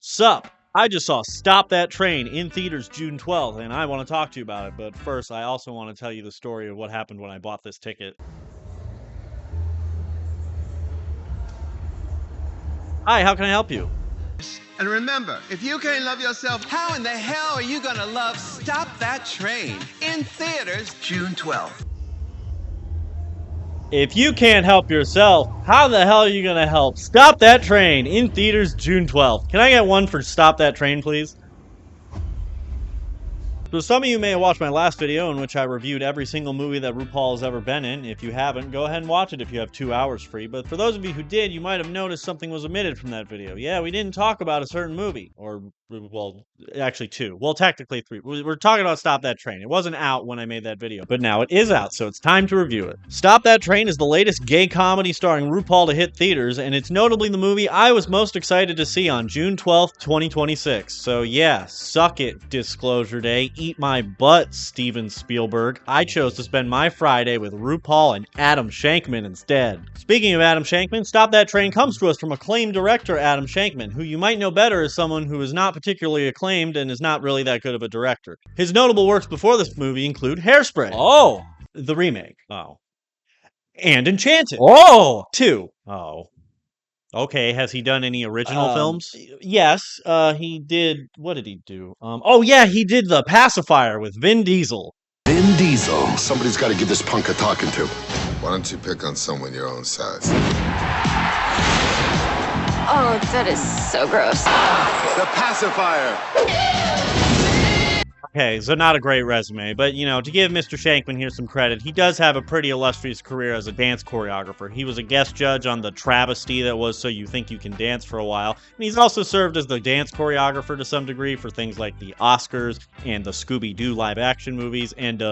Sup? I just saw Stop That Train in theaters June 12th, and I want to talk to you about it, but first, I also want to tell you the story of what happened when I bought this ticket. Hi, how can I help you? And remember, if you can't love yourself, How in the hell are you gonna love Stop That Train in theaters June 12th. If you can't help yourself, how the hell are you gonna help Stop That Train in theaters June 12th? Can I get one for Stop That Train, please? So some of you may have watched my last video in which I reviewed every single movie that Rupaul has ever been in. If you haven't, go ahead and watch it if you have 2 hours free. But for those of you who did, you might have noticed something was omitted from that video. Yeah, we didn't talk about a certain movie. Or, well, actually 2. Well, technically 3. We're talking about Stop That Train. It wasn't out when I made that video, but now it is out, so it's time to review it. Stop That Train is the latest gay comedy starring Rupaul to hit theaters, and it's notably the movie I was most excited to see on June 12th, 2026. So yeah, suck it, Disclosure Day. Eat my butt, Steven Spielberg. I chose to spend my Friday with Rupaul and Adam Shankman instead. Speaking of Adam Shankman, Stop That Train comes to us from acclaimed director Adam Shankman, who you might know better as someone who is not particularly acclaimed and is not really that good of a director. His notable works before this movie include Hairspray. Oh! The remake. Oh. And Enchanted. Oh! 2. Oh. Okay, has he done any original films? Yes, he did. What did he do? Oh yeah, he did The Pacifier with Vin Diesel. Vin Diesel. Somebody's got to give this punk a talking to. Why don't you pick on someone your own size? Oh, that is so gross. The Pacifier. Okay, so not a great resume, but you know, to give Mr. Shankman here some credit, he does have a pretty illustrious career as a dance choreographer. He was a guest judge on the travesty that was So You Think You Can Dance for a while, and he's also served as the dance choreographer to some degree for things like the Oscars and the Scooby-Doo live-action movies and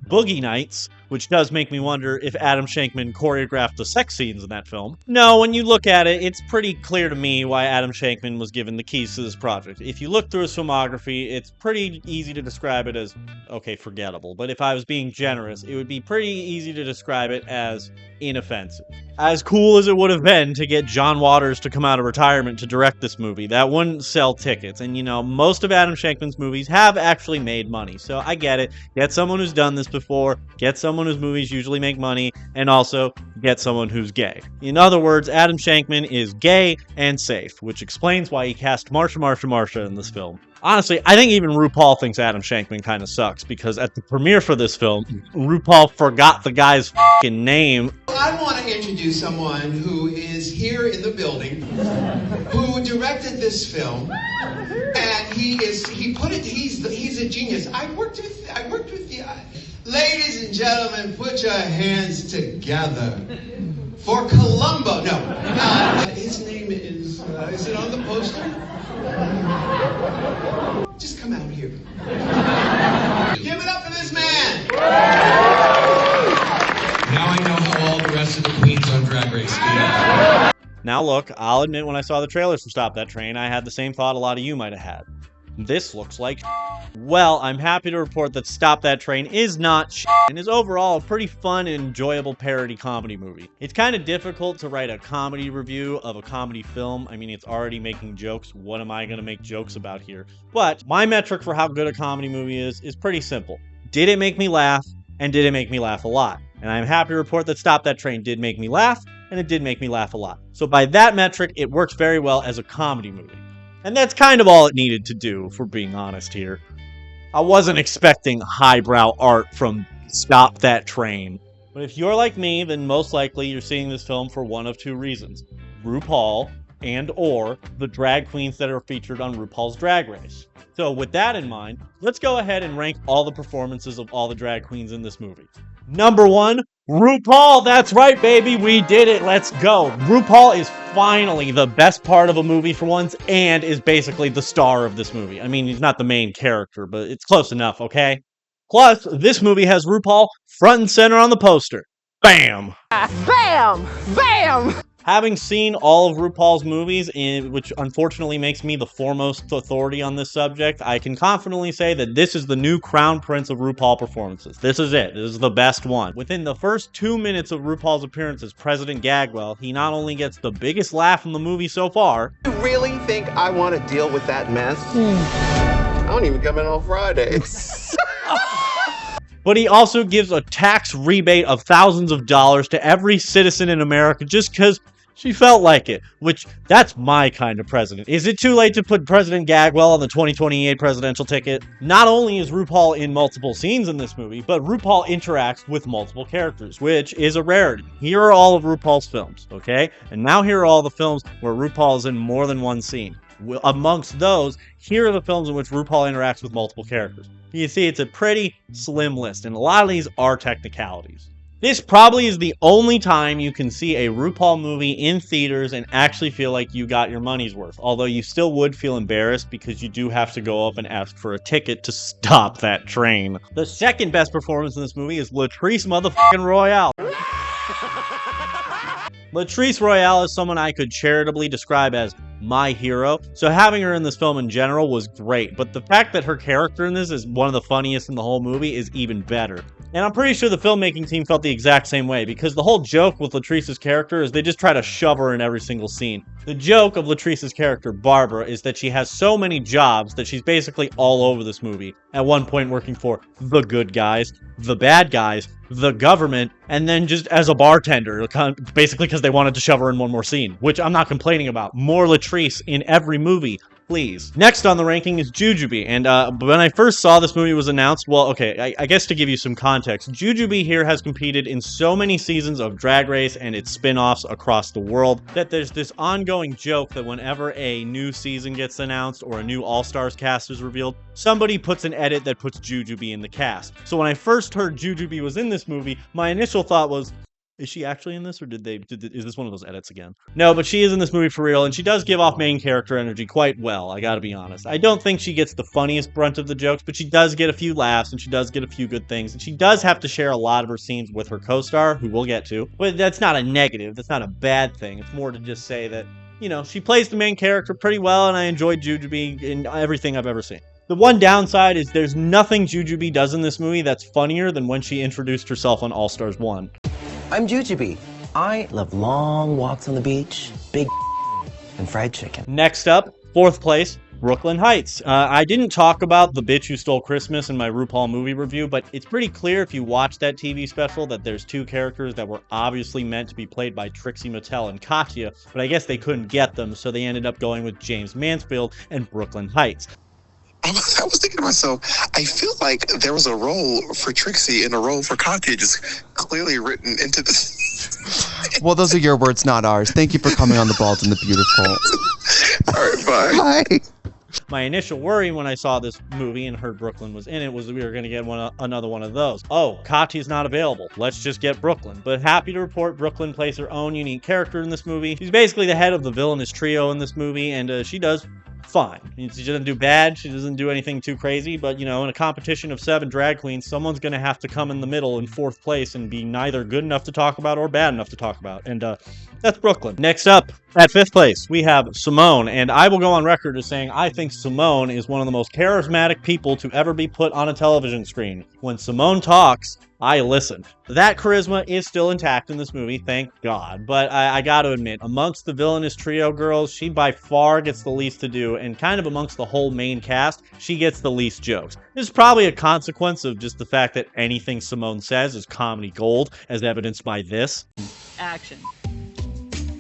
Boogie Nights, which does make me wonder if Adam Shankman choreographed the sex scenes in that film. No, when you look at it, it's pretty clear to me why Adam Shankman was given the keys to this project. If you look through his filmography, it's pretty easy to describe it as, okay, forgettable, but if I was being generous, it would be pretty easy to describe it as inoffensive. As cool as it would have been to get John Waters to come out of retirement to direct this movie, that wouldn't sell tickets, and you know, most of Adam Shankman's movies have actually made money, so I get it. Get someone who's done this before, get someone whose movies usually make money, and also get someone who's gay. In other words, Adam Shankman is gay and safe, which explains why he cast Marsha Marsha in this film. Honestly, I think even RuPaul thinks Adam Shankman kind of sucks, because at the premiere for this film, RuPaul forgot the guy's f***ing name. I want to introduce someone who is here in the building, who directed this film, and he's a genius. I worked with you. Ladies and gentlemen, put your hands together for Columbo. No, his name is it on the poster? Just come out here. Give it up for this man. Now I know how all the rest of the queens on Drag Race feel. Now look, I'll admit when I saw the trailers for Stop That Train, I had the same thought a lot of you might have had. This looks like Well, I'm happy to report that Stop That Train is not and is overall a pretty fun and enjoyable parody comedy movie. It's kind of difficult to write a comedy review of a comedy film. I mean, it's already making jokes. What am I going to make jokes about here? But my metric for how good a comedy movie is pretty simple. Did it make me laugh? And did it make me laugh a lot? And I'm happy to report that Stop That Train did make me laugh, and it did make me laugh a lot. So by that metric, it works very well as a comedy movie. And that's kind of all it needed to do, if we're being honest here. I wasn't expecting highbrow art from Stop That Train. But if you're like me, then most likely you're seeing this film for one of 2 reasons. RuPaul and or the drag queens that are featured on RuPaul's Drag Race. So with that in mind, let's go ahead and rank all the performances of all the drag queens in this movie. Number 1, RuPaul. That's right, baby. We did it. Let's go. RuPaul is finally the best part of a movie for once and is basically the star of this movie. I mean, he's not the main character, but it's close enough, okay? Plus, this movie has RuPaul front and center on the poster. Bam! Bam! Bam! Having seen all of RuPaul's movies, which unfortunately makes me the foremost authority on this subject, I can confidently say that this is the new crown prince of RuPaul performances. This is it. This is the best one. Within the first 2 minutes of RuPaul's appearance as President Gagwell, he not only gets the biggest laugh in the movie so far. You really think I want to deal with that mess? I don't even come in on Fridays. But he also gives a tax rebate of thousands of dollars to every citizen in America just because she felt like it, which that's my kind of president. Is it too late to put President Gagwell on the 2028 presidential ticket? Not only is RuPaul in multiple scenes in this movie, but RuPaul interacts with multiple characters, which is a rarity. Here are all of RuPaul's films, okay? And now here are all the films where RuPaul is in more than one scene. Amongst those, here are the films in which RuPaul interacts with multiple characters. You see, it's a pretty slim list, and a lot of these are technicalities. This probably is the only time you can see a RuPaul movie in theaters and actually feel like you got your money's worth. Although you still would feel embarrassed because you do have to go up and ask for a ticket to stop that train. The second best performance in this movie is Latrice motherfucking Royale. Latrice Royale is someone I could charitably describe as my hero, so having her in this film in general was great, but the fact that her character in this is one of the funniest in the whole movie is even better. And I'm pretty sure the filmmaking team felt the exact same way, because the whole joke with Latrice's character is they just try to shove her in every single scene. The joke of Latrice's character, Barbara, is that she has so many jobs that she's basically all over this movie, at one point working for the good guys, the bad guys, the government, and then just as a bartender, basically because they wanted to shove her in one more scene, which I'm not complaining about. More Latrice in every movie, please. Next on the ranking is Juju Bee, and when I first saw this movie was announced, well, okay, I guess to give you some context, Juju Bee here has competed in so many seasons of Drag Race and its spin-offs across the world that there's this ongoing joke that whenever a new season gets announced or a new All-Stars cast is revealed, somebody puts an edit that puts Juju Bee in the cast. So when I first heard Juju Bee was in this movie, my initial thought was, is she actually in this, or is this one of those edits again? No, but she is in this movie for real, and she does give off main character energy quite well, I gotta be honest. I don't think she gets the funniest brunt of the jokes, but she does get a few laughs, and she does get a few good things, and she does have to share a lot of her scenes with her co-star, who we'll get to. But that's not a negative, that's not a bad thing. It's more to just say that, you know, she plays the main character pretty well, and I enjoyed Juju Bee in everything I've ever seen. The one downside is there's nothing Juju Bee does in this movie that's funnier than when she introduced herself on All Stars 1. I'm Juju Bee. I love long walks on the beach, big and fried chicken. Next up, fourth place, Brooklyn Heights. I didn't talk about The Bitch Who Stole Christmas in my RuPaul movie review, but it's pretty clear if you watch that TV special that there's two characters that were obviously meant to be played by Trixie Mattel and Katya, but I guess they couldn't get them, so they ended up going with James Mansfield and Brooklyn Heights. I was thinking to myself, I feel like there was a role for Trixie and a role for Katya just clearly written into this. Well, those are your words, not ours. Thank you for coming on The Bald and the Beautiful. All right, bye. Bye. My initial worry when I saw this movie and heard Brooklyn was in it was that we were going to get another one of those. Oh, Katya's not available. Let's just get Brooklyn. But happy to report Brooklyn plays her own unique character in this movie. She's basically the head of the villainous trio in this movie, and she does fine. She doesn't do bad. She doesn't do anything too crazy. But, you know, in a competition of 7 drag queens, someone's going to have to come in the middle in 4th place and be neither good enough to talk about or bad enough to talk about. And that's Brooklyn. Next up, at 5th place, we have Simone. And I will go on record as saying I think Simone is one of the most charismatic people to ever be put on a television screen. When Simone talks, I listen. That charisma is still intact in this movie, thank God. But I gotta admit, amongst the villainous trio girls, she by far gets the least to do, and kind of amongst the whole main cast, she gets the least jokes. This is probably a consequence of just the fact that anything Simone says is comedy gold, as evidenced by this. Action.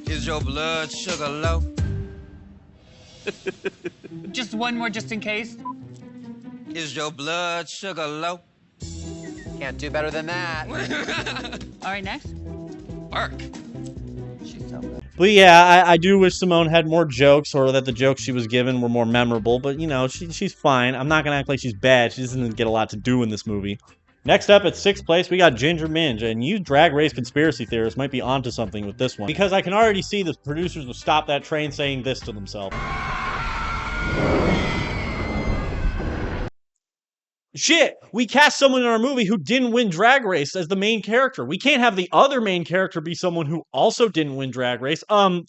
Is your blood sugar low? Just one more, just in case. Is your blood sugar low? Can't do better than that. All right, next. Ark. She's so good. But yeah, I do wish Simone had more jokes, or that the jokes she was given were more memorable, but you know, she's fine. I'm not gonna act like she's bad. She doesn't get a lot to do in this movie. Next up at 6th place, we got Ginger Minge, and you Drag Race conspiracy theorists might be onto something with this one, because I can already see the producers will Stop That Train saying this to themselves. Shit, we cast someone in our movie who didn't win Drag Race as the main character. We can't have the other main character be someone who also didn't win Drag Race. It's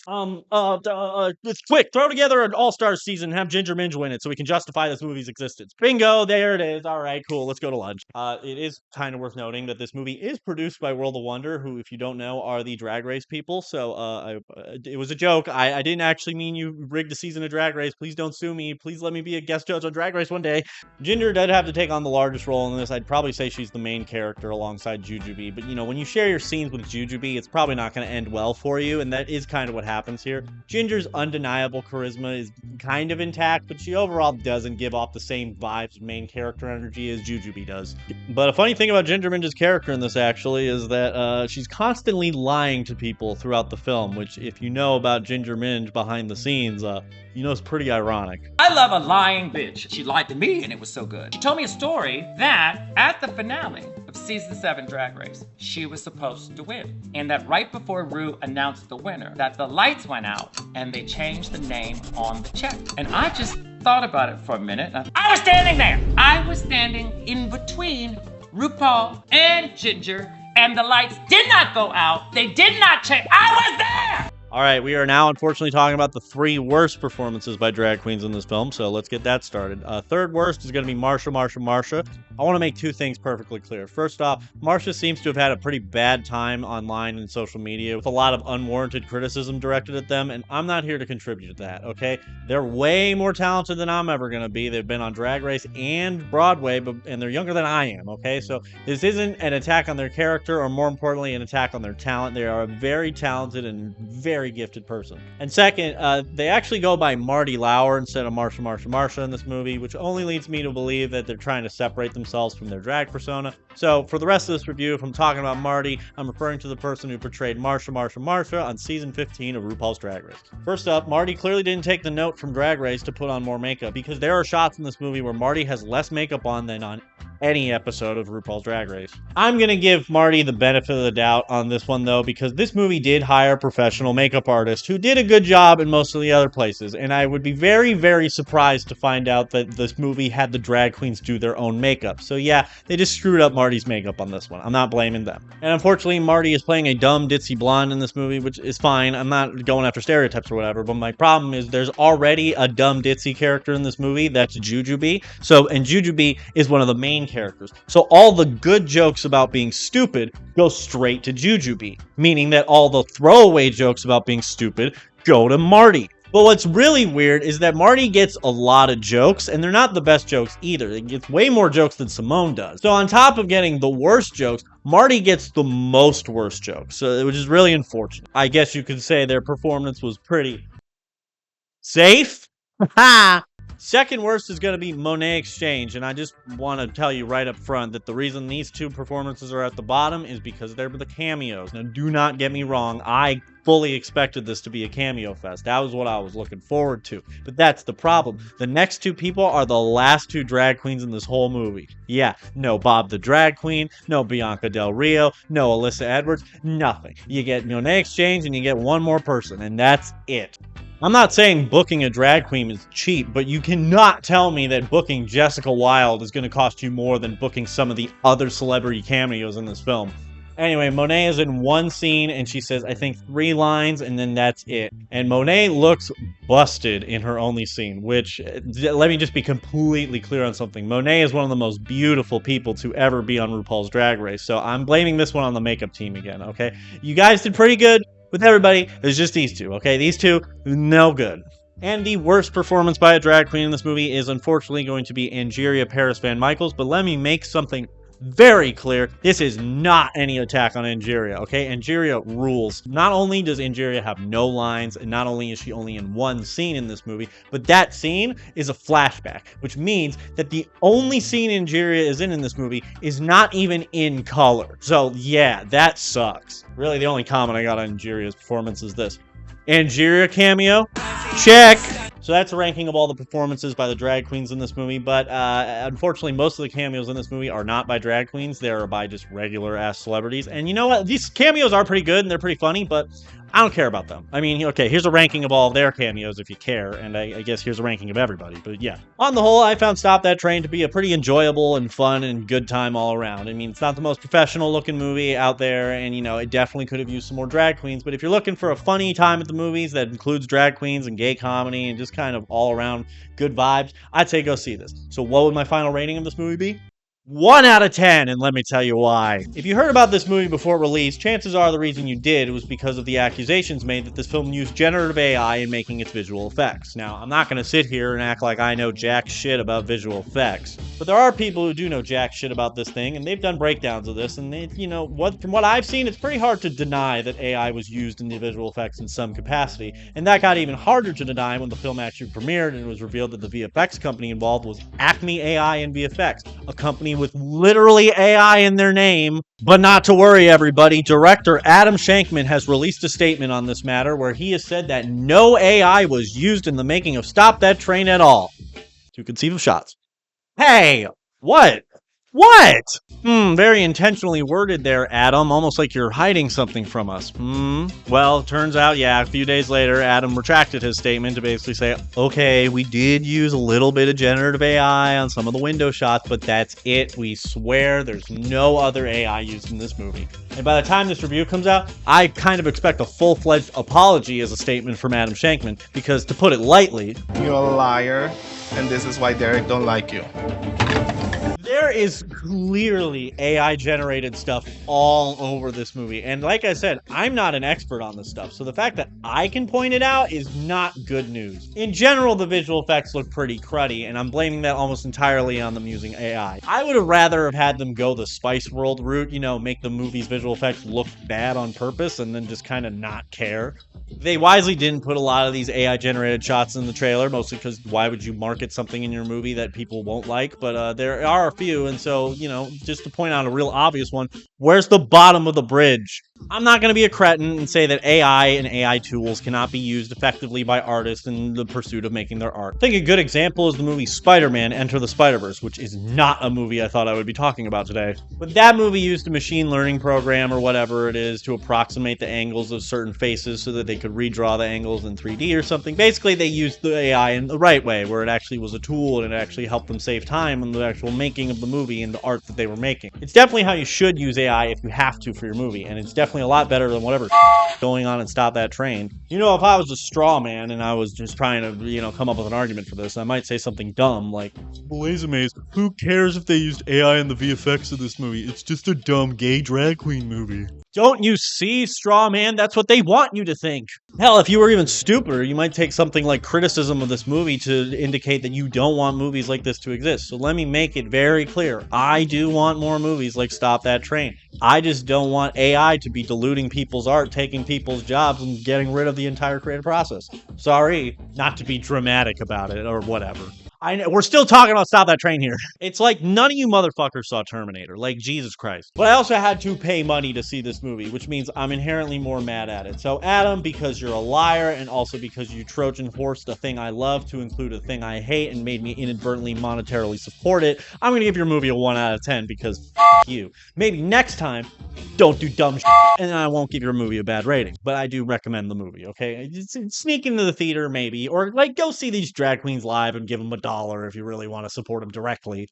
quick, throw together an all-stars season and have Ginger Minge win it so we can justify this movie's existence. Bingo, there it is. All right, cool, let's go to lunch. It is kind of worth noting that this movie is produced by World of Wonder, who, if you don't know, are the Drag Race people. So, it was a joke. I didn't actually mean you rigged a season of Drag Race. Please don't sue me. Please let me be a guest judge on Drag Race one day. Ginger did have to take on the largest role in this. I'd probably say she's the main character alongside Juju Bee, but you know, when you share your scenes with Juju Bee, it's probably not going to end well for you, and that is kind of what happens here. Ginger's undeniable charisma is kind of intact, but she overall doesn't give off the same vibes, main character energy as Juju Bee does. But a funny thing about Ginger Minge's character in this actually is that she's constantly lying to people throughout the film, which if you know about Ginger Minge behind the scenes, you know it's pretty ironic. I love a lying bitch. She lied to me and it was so good. She told me a story that at the finale of season 7 Drag Race, she was supposed to win. And that right before Ru announced the winner, that the lights went out and they changed the name on the check. And I just thought about it for a minute. I was standing there. I was standing in between Rupaul and Ginger, and the lights did not go out. They did not change. I was there! All right, we are now unfortunately talking about the 3 worst performances by drag queens in this film, so let's get that started. Third worst is going to be Marsha Marsha. I want to make 2 things perfectly clear. First off, Marsha seems to have had a pretty bad time online and social media with a lot of unwarranted criticism directed at them, and I'm not here to contribute to that, okay? They're way more talented than I'm ever going to be. They've been on Drag Race and Broadway, and they're younger than I am, okay? So this isn't an attack on their character, or more importantly, an attack on their talent. They are a very talented and very gifted person. And second, they actually go by Marty Lauer instead of Marsha Marsha in this movie, which only leads me to believe that they're trying to separate themselves from their drag persona. So for the rest of this review, if I'm talking about Marty, I'm referring to the person who portrayed Marsha Marsha on season 15 of RuPaul's Drag Race. First up, Marty clearly didn't take the note from Drag Race to put on more makeup, because there are shots in this movie where Marty has less makeup on than on any episode of RuPaul's Drag Race. I'm gonna give Marty the benefit of the doubt on this one though, because this movie did hire a professional makeup artist who did a good job in most of the other places, and I would be very, very surprised to find out that this movie had the drag queens do their own makeup. So yeah, they just screwed up Marty's makeup on this one. I'm not blaming them. And unfortunately, Marty is playing a dumb ditzy blonde in this movie, which is fine. I'm not going after stereotypes or whatever, but my problem is there's already a dumb ditzy character in this movie. That's Juju Bee. And Juju Bee is one of the main characters. So all the good jokes about being stupid go straight to Juju Bee, meaning that all the throwaway jokes about being stupid go to Marty. But what's really weird is that Marty gets a lot of jokes, and they're not the best jokes either. It gets way more jokes than Simone does. So on top of getting the worst jokes, Marty gets the most worst jokes, which is really unfortunate. I guess you could say their performance was pretty safe. Ha! Second worst is going to be Monet Exchange, and I just want to tell you right up front that the reason these 2 performances are at the bottom is because they're the cameos. Now, do not get me wrong, I fully expected this to be a cameo fest. That was what I was looking forward to. But that's the problem. The next 2 people are the last 2 drag queens in this whole movie. Yeah, no Bob the Drag Queen, no Bianca Del Rio, no Alyssa Edwards, nothing. You get Monet Exchange and you get one more person, and that's it. I'm not saying booking a drag queen is cheap, but you cannot tell me that booking Jessica Wilde is going to cost you more than booking some of the other celebrity cameos in this film. Anyway, Monet is in one scene, and she says, I think 3 lines, and then that's it. And Monet looks busted in her only scene, which, let me just be completely clear on something. Monet is one of the most beautiful people to ever be on RuPaul's Drag Race, so I'm blaming this one on the makeup team again, okay? You guys did pretty good with everybody. There's just these 2, okay? These 2, no good. And the worst performance by a drag queen in this movie is unfortunately going to be Angeria Paris Van Michaels, but let me make something very clear. This is not any attack on Angeria, okay? Angeria rules. Not only does Angeria have no lines, and not only is she only in one scene in this movie, but that scene is a flashback, which means that the only scene Angeria is in this movie is not even in color. So yeah, that sucks. Really, the only comment I got on Angeria's performance is this. Angeria cameo? Check! So that's a ranking of all the performances by the drag queens in this movie, but unfortunately most of the cameos in this movie are not by drag queens, they're by just regular ass celebrities. And you know what, these cameos are pretty good and they're pretty funny, but I don't care about them. I mean, okay, here's a ranking of all of their cameos if you care, and I guess here's a ranking of everybody, but yeah. On the whole, I found Stop That Train to be a pretty enjoyable and fun and good time all around. I mean, it's not the most professional looking movie out there, and it definitely could have used some more drag queens, but if you're looking for a funny time at the movies that includes drag queens and gay comedy and just kind of all around good vibes, I'd say go see this. So what would my final rating of this movie be? 1 out of 10, and let me tell you why. If you heard about this movie before release, chances are the reason you did was because of the accusations made that this film used generative AI in making its visual effects. Now, I'm not going to sit here and act like I know jack shit about visual effects, but there are people who do know jack shit about this thing, and they've done breakdowns of this, and from what I've seen, it's pretty hard to deny that AI was used in the visual effects in some capacity, and that got even harder to deny when the film actually premiered and it was revealed that the VFX company involved was Acme AI and VFX, a company with literally AI in their name. But not to worry, everybody. Director Adam Shankman has released a statement on this matter where he has said that no AI was used in the making of Stop That Train at all. To conceive of shots. Hey, what? What? Very intentionally worded there, Adam, almost like you're hiding something from us. Well, turns out, yeah, a few days later, Adam retracted his statement to basically say, okay, we did use a little bit of generative AI on some of the window shots, but that's it. We swear there's no other AI used in this movie. And by the time this review comes out, I kind of expect a full-fledged apology as a statement from Adam Shankman, because to put it lightly, you're a liar, and this is why Derek don't like you. There is clearly AI-generated stuff all over this movie. And like I said, I'm not an expert on this stuff, so the fact that I can point it out is not good news. In general, the visual effects look pretty cruddy, and I'm blaming that almost entirely on them using AI. I would have rather have had them go the Spice World route, make the movie's visual effects look bad on purpose and then just kind of not care. They wisely didn't put a lot of these AI-generated shots in the trailer, mostly because why would you market something in your movie that people won't like? But there are a few, and so, just to point out a real obvious one, where's the bottom of the bridge? I'm not going to be a cretin and say that AI and AI tools cannot be used effectively by artists in the pursuit of making their art. I think a good example is the movie Spider-Man: Enter the Spider-Verse, which is not a movie I thought I would be talking about today. But that movie used a machine learning program or whatever it is to approximate the angles of certain faces so that they could redraw the angles in 3D or something. Basically, they used the AI in the right way, where it actually was a tool and it actually helped them save time in the actual making of the movie and the art that they were making. It's definitely how you should use AI if you have to for your movie, and it's definitely a lot better than whatever going on and Stop That Train. If I was a straw man and I was just trying to, come up with an argument for this, I might say something dumb like, Amaze, who cares if they used AI in the VFX of this movie? It's just a dumb gay drag queen movie. Don't you see, straw man? That's what they want you to think. Hell, if you were even stupider, you might take something like criticism of this movie to indicate that you don't want movies like this to exist. So let me make it very clear. I do want more movies like Stop That Train. I just don't want AI to be diluting people's art, taking people's jobs, and getting rid of the entire creative process. Sorry, not to be dramatic about it or whatever. We're still talking about Stop That Train here. It's like none of you motherfuckers saw Terminator. Like, Jesus Christ. But I also had to pay money to see this movie, which means I'm inherently more mad at it. So, Adam, because you're a liar, and also because you Trojan horsed a thing I love to include a thing I hate and made me inadvertently monetarily support it, I'm gonna give your movie a 1 out of 10 because f*** you. Maybe next time, don't do dumb shit, and I won't give your movie a bad rating. But I do recommend the movie, okay? Sneak into the theater, maybe, or go see these drag queens live and give them $1 if you really want to support them directly.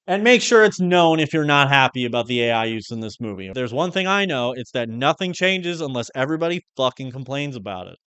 And make sure it's known if you're not happy about the AI use in this movie. If there's one thing I know, it's that nothing changes unless everybody fucking complains about it.